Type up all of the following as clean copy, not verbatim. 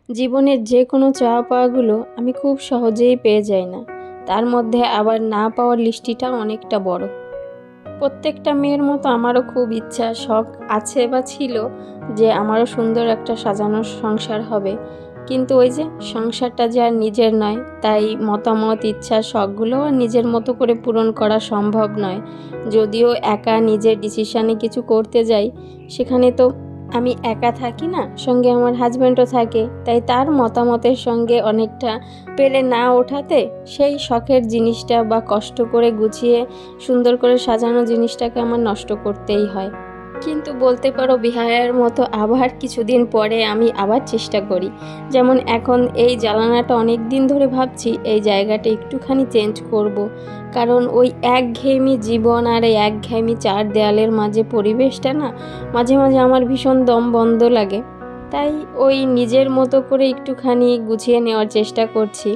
জীবনের যে কোনো চাওয়া পাওয়াগুলো আমি খুব সহজেই পেয়ে যাই না। তার মধ্যে আবার না পাওয়ার লিস্টিটা অনেকটা বড়। প্রত্যেকটা মেয়ের মতো আমারও খুব ইচ্ছা, শখ আছে বা ছিল যে আমারও সুন্দর একটা সাজানো সংসার হবে। কিন্তু ওই যে সংসারটা যে আর নিজের নয়, তাই মতামত, ইচ্ছা, শখগুলোও আর নিজের মতো করে পূরণ করা সম্ভব নয়। যদিও একা নিজের ডিসিশানে কিছু করতে যাই, সেখানে তো আমি একা থাকি না, সঙ্গে আমার হাজব্যান্ডও থাকে। তাই তার মতামতের সঙ্গে অনেকটা পেরে না ওঠাতে সেই শখের জিনিসটা বা কষ্ট করে গুছিয়ে সুন্দর করে সাজানো জিনিসটাকে আমার নষ্ট করতেই হয়। কিন্তু বলতে পারো বিহারের মতো আবার কিছুদিন পরে আমি আবার চেষ্টা করি। যেমন এখন এই জানালাটা অনেক দিন ধরে ভাবছি এই জায়গাটা একটুখানি চেঞ্জ করব। কারণ ওই একঘেয়েমি জীবন আর এই একঘেয়েমি চার দেয়ালের মাঝে পরিবেশটা না মাঝে মাঝে আমার ভীষণ দম বন্ধ লাগে। তাই ওই নিজের মতো করে একটুখানি গুছিয়ে নেওয়ার চেষ্টা করছি।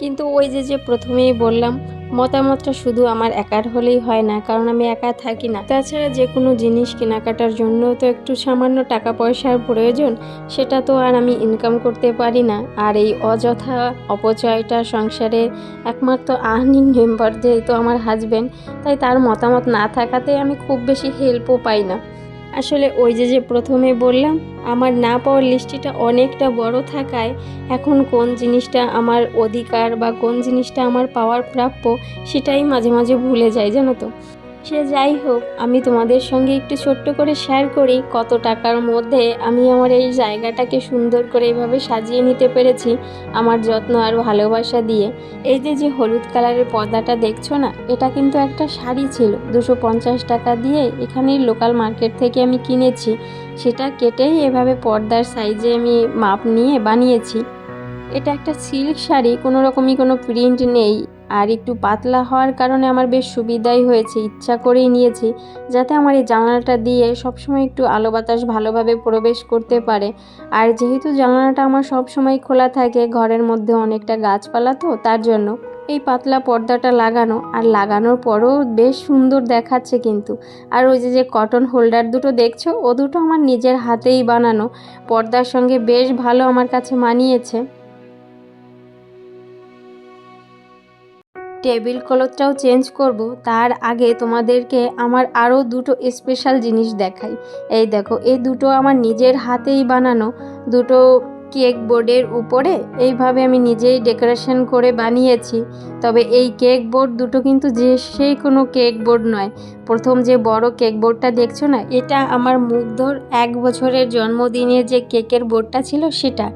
কিন্তু ওই যে প্রথমেই বললাম, মতামতটা শুধু আমার একার হলেই হয় না, কারণ আমি একা থাকি না। তাছাড়া যে কোনো জিনিস কেনাকাটার জন্য তো একটু সামান্য টাকা পয়সার প্রয়োজন, সেটা তো আর আমি ইনকাম করতে পারি না। আর এই অযথা অপচয়টা সংসারের একমাত্র আর্নিং মেম্বার যেহেতু আমার হাজব্যান্ড, তাই তার মতামত না থাকাতে আমি খুব বেশি হেল্পও পাই না। আসলে ওই যে প্রথমে বললাম, আমার না পাওয়ার লিস্টিটা অনেকটা বড় থাকায় এখন কোন জিনিসটা আমার অধিকার বা কোন জিনিসটা আমার পাওয়ার প্রাপ্য সেটাই মাঝে মাঝে ভুলে যাই, জানো তো। সে যাই হোক, আমি তোমাদের সঙ্গে একটু ছোট্ট করে শেয়ার করি কত টাকার মধ্যে আমি আমার এই জায়গাটাকে সুন্দর করে এইভাবে সাজিয়ে নিতে পেরেছি আমার যত্ন আর ভালোবাসা দিয়ে। এই যে হলুদ কালারের পর্দাটা দেখছো না, এটা কিন্তু একটা শাড়ি ছিল 250 টাকা দিয়ে, এখানেই লোকাল মার্কেট থেকে আমি কিনেছি। সেটা কেটেই এভাবে পর্দার সাইজে আমি মাপ নিয়ে বানিয়েছি। এটা একটা সিল্ক শাড়ি, কোনো রকমই কোনো প্রিন্ট নেই। আর একটু পাতলা হওয়ার কারণে আমার বেশ সুবিধাই হয়েছে, ইচ্ছা করেই নিয়েছি যাতে আমার এই জানালাটা দিয়ে সবসময় একটু আলো বাতাস ভালোভাবে প্রবেশ করতে পারে। আর যেহেতু জানালাটা আমার সবসময় খোলা থাকে, ঘরের মধ্যে অনেকটা গাছপালা, তো তার জন্য এই পাতলা পর্দাটা লাগানো। আর লাগানোর পরও বেশ সুন্দর দেখাচ্ছে কিন্তু। আর ওই যে কটন হোল্ডার দুটো দেখছো, ও দুটো আমার নিজের হাতেই বানানো, পর্দার সঙ্গে বেশ ভালো আমার কাছে মানিয়েছে। টেবিল ক্লথটাও চেঞ্জ করব, তার আগে তোমাদেরকে আমার আরও দুটো স্পেশাল জিনিস দেখাই। এই দেখো, এই দুটো আমার নিজের হাতেই বানানো দুটো কেক বোর্ডের উপরে এইভাবে আমি নিজেই ডেকোরেশন করে বানিয়েছি। তবে এই কেক বোর্ড দুটো কিন্তু যে সেই কোনো কেক বোর্ড নয়। প্রথম যে বড় কেক বোর্ডটা দেখছো না, এটা আমার মুগ্ধর 1 বছরের জন্মদিনের যে কেকের বোর্ডটা ছিল সেটা।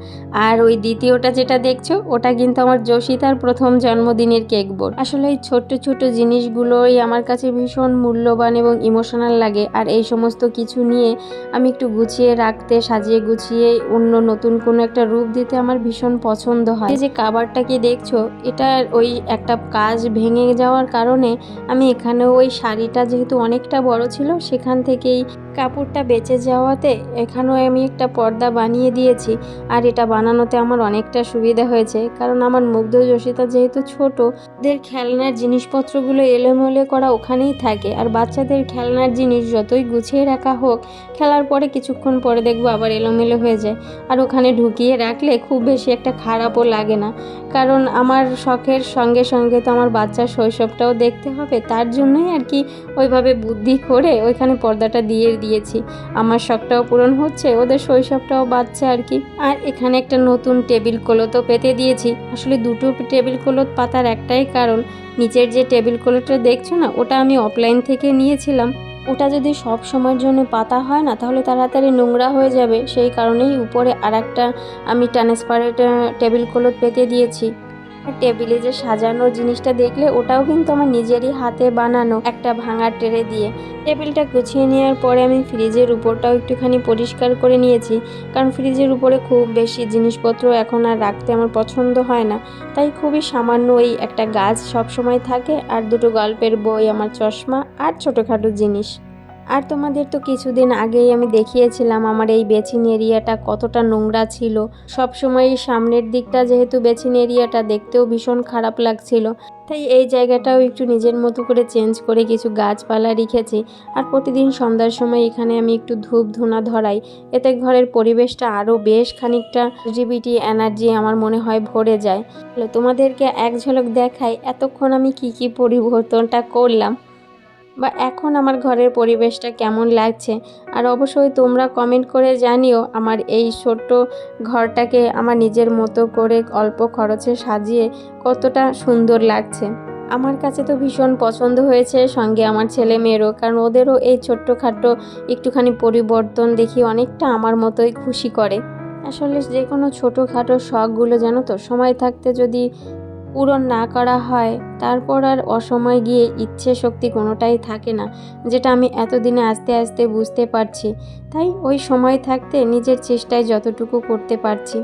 আর ওই দ্বিতীয়টা যেটা দেখছো, ওটা কিন্তু আমার জসিতার প্রথম জন্মদিনের কেক বোর্ড। আসলে এই ছোট্ট ছোট জিনিসগুলোই আমার কাছে ভীষণ মূল্যবান এবং ইমোশনাল লাগে। আর এই সমস্ত কিছু নিয়ে আমি একটু গুছিয়ে রাখতে, সাজিয়ে গুছিয়ে অন্য নতুন কোনো একটা রূপ দিতে আমার ভীষণ পছন্দ হয়। এই যে কাভারটাকে দেখছো, এটার ওই একটা কাজ ভেঙে যাওয়ার কারণে আমি এখানেও ওই শাড়িটা যেহেতু অনেকটা বড় ছিল, সেখান থেকেই কাপড়টা বেঁচে যাওয়াতে এখানেও আমি একটা পর্দা বানিয়ে দিয়েছি। আর এটা বানানোতে আমার অনেকটা সুবিধা হয়েছে, কারণ আমার মুগ্ধ জসিতা যেহেতু ছোট, ওদের খেলনার জিনিসপত্রগুলো এলোমেলো করা ওখানেই থাকে। আর বাচ্চাদের খেলনার জিনিস যতই গুছিয়ে রাখা হোক, খেলার পরে কিছুক্ষণ পরে দেখবো আবার এলোমেলো হয়ে যায়। আর ওখানে ঢুকিয়ে রাখলে খুব বেশি একটা খারাপও লাগে না, কারণ আমার শখের সঙ্গে সঙ্গে তো আমার বাচ্চার শৈশবটাও দেখতে হবে। তার জন্যই আর কি ওইভাবে বুদ্ধি করে ওইখানে পর্দাটা দিয়ে দিয়েছি। আমার শখটাও পূরণ হচ্ছে, ওদের শৈশবটাও বাচ্চা আর কি। আর এখানে একটা নতুন টেবিল ক্লথও পেতে দিয়েছি। আসলে দুটো টেবিল ক্লথ পাতার একটাই কারণ, নিচের যে টেবিল ক্লথটা দেখছো না, ওটা আমি অফলাইন থেকে নিয়েছিলাম। ওটা যদি সব সময়ের জন্য পাতা হয় না, তাহলে তাড়াতাড়ি নোংরা হয়ে যাবে। সেই কারণেই উপরে আর একটা আমি ট্রান্সপারেন্ট টেবিল ক্লথ পেতে দিয়েছি। আর টেবিলে যে সাজানোর জিনিসটা দেখলে, ওটাও কিন্তু আমার নিজেরই হাতে বানানো, একটা ভাঙা ট্রে দিয়ে। টেবিলটা গুছিয়ে নেওয়ার পরে আমি ফ্রিজের উপরটাও একটুখানি পরিষ্কার করে নিয়েছি, কারণ ফ্রিজের উপরে খুব বেশি জিনিসপত্র এখন আর রাখতে আমার পছন্দ হয় না। তাই খুবই সামান্য ওই একটা গাছ সব সময় থাকে, আর দুটো গল্পের বই, আমার চশমা আর ছোটোখাটো জিনিস। আর তোমাদের তো কিছুদিন আগেই আমি দেখিয়েছিলাম আমার এই বেচিন এরিয়াটা কতটা নোংরা ছিল। সবসময় সামনের দিকটা যেহেতু বেচিন এরিয়াটা দেখতেও ভীষণ খারাপ লাগছিল, তাই এই জায়গাটাও একটু নিজের মতো করে চেঞ্জ করে কিছু গাছপালা রেখেছি। আর প্রতিদিন সন্ধ্যার সময় এখানে আমি একটু ধূপ ধুনা ধরাই, এতে ঘরের পরিবেশটা আরও বেশ খানিকটা পজিটিভিটি এনার্জি আমার মনে হয় ভরে যায়। তোমাদেরকে এক ঝলক দেখাই এতক্ষণ আমি কি পরিবর্তনটা করলাম বা এখন আমার ঘরের পরিবেশটা কেমন লাগছে। আর অবশ্যই তোমরা কমেন্ট করে জানিও আমার এই ছোট্ট ঘরটাকে আমার নিজের মতো করে অল্প খরচে সাজিয়ে কতটা সুন্দর লাগছে। আমার কাছে তো ভীষণ পছন্দ হয়েছে, সঙ্গে আমার ছেলে মেয়েরও, কারণ ওদেরও এই ছোট্টখাটো একটুখানি পরিবর্তন দেখি অনেকটা আমার মতোই খুশি করে। আসলে যে কোনো ছোটোখাটো শখগুলো জানো তো সময় থাকতে যদি পূরণ না করা হয় তারপর আর অসময় গিয়ে ইচ্ছে শক্তি কোনোটাই থাকে না, যেটা আমি এতদিনে আস্তে আস্তে বুঝতে পারছি। তাই ওই সময় থাকতে নিজের চেষ্টায় যতটুকু করতে পারছি